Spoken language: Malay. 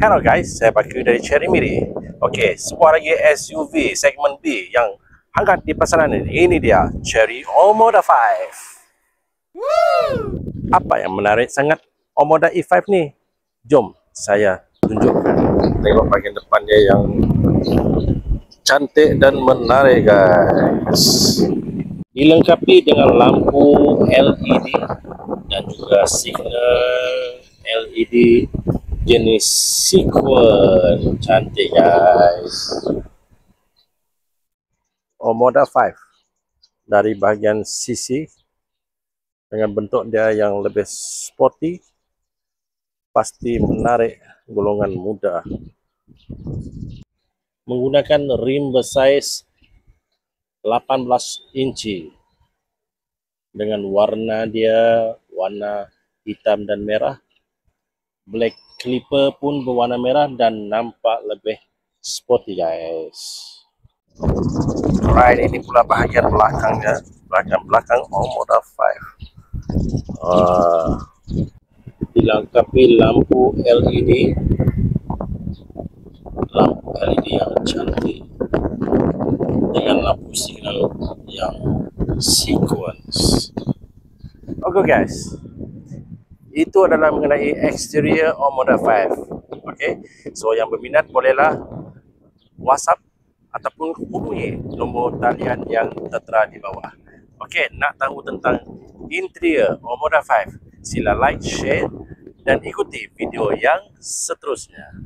Hello guys, saya Bakri dari Cherry Miri. Okey, sebuah lagi SUV segmen B yang hangat di pasaran ini. Ini dia, Cherry Omoda 5. Woo! Apa yang menarik sangat Omoda E5 ni? Jom saya tunjukkan. Tengok bahagian depan dia yang cantik dan menarik guys. Dilengkapi dengan lampu LED dan juga signal LED jenis Sequence. Cantik guys. Omoda 5 dari bahagian sisi dengan bentuk dia yang lebih sporty, pasti menarik golongan muda. Menggunakan rim bersaiz 18 inci dengan warna dia warna hitam dan merah. Black clipper pun berwarna merah dan nampak lebih sporty guys. Alright, ini pula bahagian belakangnya, belakang Omoda 5. Dilengkapi lampu LED yang cantik dengan lampu signal yang Sequence. Okay guys, itu adalah mengenai eksterior Omoda 5. Okay, so yang berminat bolehlah WhatsApp ataupun hubungi nombor talian yang tertera di bawah. Okay, nak tahu tentang interior Omoda 5, sila like, share dan ikuti video yang seterusnya.